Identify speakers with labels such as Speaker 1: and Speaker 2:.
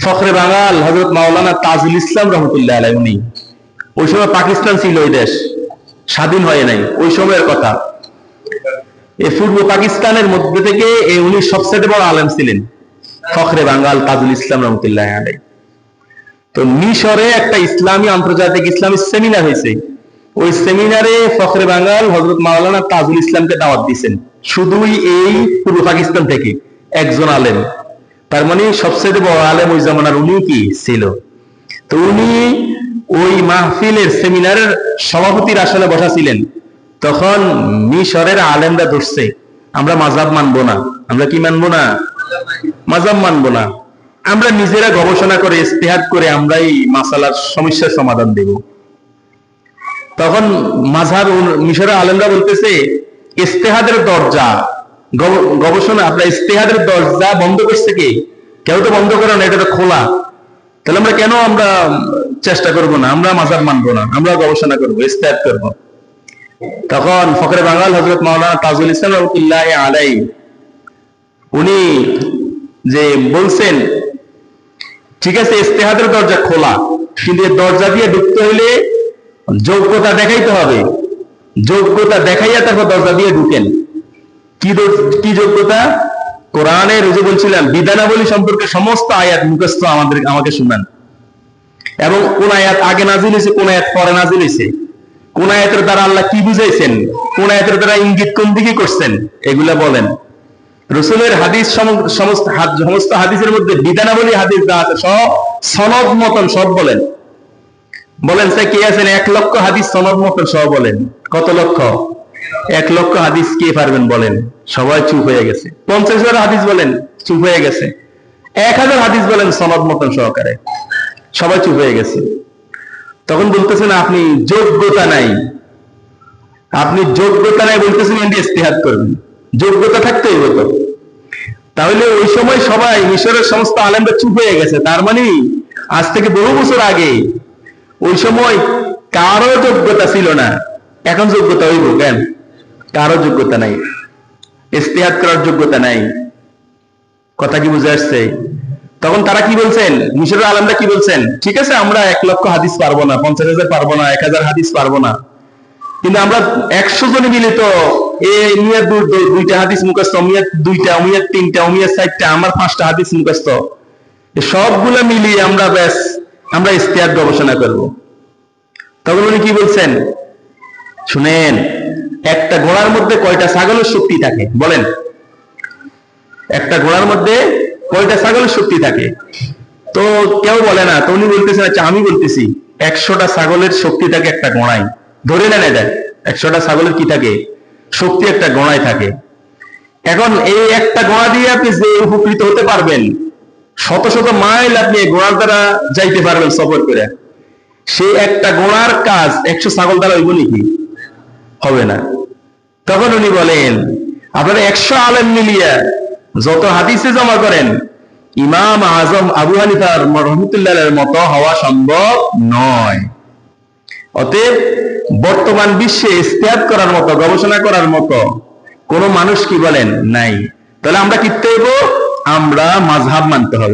Speaker 1: ফখরে বাঙাল হযরত মাওলানা তাজুল ইসলাম রহমতুল্লাহ আলাইহি, উনি ওই সময় পাকিস্তান ছিল, ওই দেশ স্বাধীন হয় নাই, ওই সময়ের কথা। এই পূর্ব পাকিস্তানের মধ্যে থেকে উনি সবচেয়ে বড় আলেম ছিলেন, ফখরে বাঙাল তাজুল ইসলাম রহমতুল্লাহ আলাইহি। তো মিশরে একটা ইসলামী আন্তর্জাতিক ইসলামী সেমিনার হয়েছে, ওই সেমিনারে ফখরে বাঙাল হযরত মাওলানা তাজুল ইসলামকে দাওয়াত দিয়েছেন, শুধুই এই পূর্ব পাকিস্তান থেকে একজন আলেম। তার মানে সবচেয়ে বড় আলেম ওই জামানার উনি কি ছিল। তো উনি ওই মাহফিলের সেমিনারের সভাপতির আসনে বসা ছিলেন। তখন মিশরের আলেমরা ধরছে, আমরা মাযহাব মানবো না। আমরা কি মানবো না? মাযহাব মানবো না। আমরা নিজেরা গবেষণা করে ইজতিহাদ করে আমরা এই মাসালার সমস্যার সমাধান দেব। তখন মাযহাব মিশরের আলেমরা বলতেছে, ইজতিহাদের দরজা, গবেষণা, আপনার ইজতিহাদের দরজা বন্ধ করছে কে? কেউ তো বন্ধ করে না, এটা তো খোলা। তাহলে আমরা কেন চেষ্টা করব না? আমরা মাযহাব মানবো না, আমরা গবেষণা করবো, ইজতিহাদ করবো। তখন ফখরে বাঙাল হযরত মাওলানা তাজুল ইসলাম রহমতুল্লাহ আলাইহি উনি যে বলছেন, ঠিক আছে ইজতিহাদের দরজা খোলা, কিন্তু দরজা দিয়ে ঢুকতে হইলে যোগ্যতা দেখাইতে হবে। যোগ্যতা দেখাইয়া তারপর দরজা দিয়ে ঢুকেন। কি যোগ্যতা? কোরআনের যে বলছিলাম বিধানাবলী সম্পর্কে সমস্ত আয়াত মুখস্থ আমাকে শুনান, এবং কোন আয়াত আগে নাজিল হয়েছে, কোন আয়াত পরে নাজিল হয়েছে, কোন আয়াতের দ্বারা আল্লাহ কি বুঝাইছেন, কোন আয়াতের দ্বারা ইঙ্গিত কোন দিকে করছেন, এগুলা বলেন। রাসূলের হাদিস, সমস্ত হাদিসের মধ্যে বিধানাবলী হাদিস যা আছে সব সনদ মতন সব বলেন। বলেন স্যার কে আছেন 1 লক্ষ হাদিস সনদ মতন সব বলেন? কত লক্ষ? 1 লক্ষ হাদিস কে পারবেন বলেন? সবাই চুপ হয়ে গেছে। 50,000 হাদিস বলেন, চুপ হয়ে গেছে। 1000 হাদিস বলেন সনদ মতন সহকারে, সবাই চুপ হয়ে গেছে। তখন বলতেছেন আপনি যোগ্যতা নাই, আপনি যোগ্যতা নাই বলতেছেন ইজতিহাদ করবেন, যোগ্যতা থাকতে হইব তো। তাহলে ওই সময় সবাই মিশরের সমস্ত আলেমরা চুপ হয়ে গেছে। তার মানে আজ থেকে বহু বছর আগে ওই সময় কারো যোগ্যতা ছিল না, এখন যোগ্যতা হইব কেন? কারো যোগ্যতা নাই, ইজতিহাদ করার যোগ্যতা নাই। কথা কি বুঝে আসছে? তখন তারা কি বলছেন, মিশরের আলেমরা কি বলছেন, ঠিক আছে আমরা 1 লক্ষ হাদিস পারবো না, 50,000 পারবো না, 1000 হাদিস পারবো না, কিন্তু আমরা 100 জনে মিলে তো মিয়ার 2টা হাদিস মুখস্থ, মিয়ার 2টা, মিয়ার 3টা, মিয়ার 4টা, আমার 5টা হাদিস মুখস্থ, সবগুলো মিলিয়ে আমরা ইজতিহাদ গবেষণা করব। তখন উনি কি বলছেন শুনেন, একটা ঘোড়ার মধ্যে কয়টা ছাগলের শক্তি থাকে বলেন? একটা ঘোড়ার মধ্যে কয়টা ছাগলের শক্তি থাকে? তো কেউ বলে না। তো উনি বলতেছেন, আচ্ছা আমি বলতেছি, 100টা ছাগলের শক্তি থাকে একটা ঘোড়ায়। ধরে নেন এটা 100টা ছাগলের কি থাকে? শক্তি একটা ঘোড়ায় থাকে। এখন এই একটা ঘোড়া দিয়ে আপনি যে উপকৃত হতে পারবেন, শত শত মাইল আপনি ঘোড়ার দ্বারা যাইতে পারবেন সফর করে, সেই একটা ঘোড়ার কাজ 100 ছাগল দ্বারা হইব নাকি? হবে না। তখন উনি বলেন, আপনারা 100 আলেম মিলিয়া যত হাদিসে জমা করেন, ইমাম আজম আবু হানিফা রহমতুল্লাহের মতো হওয়া সম্ভব নয়। অতএব বর্তমান বিশ্বে ইজতিহাদ করার মতো, গবেষণা করার মতো কোন মানুষ কি বলেন নাই। তাহলে আমরা কি করতে হইব? আমরা মাযহাব মানতে হবে।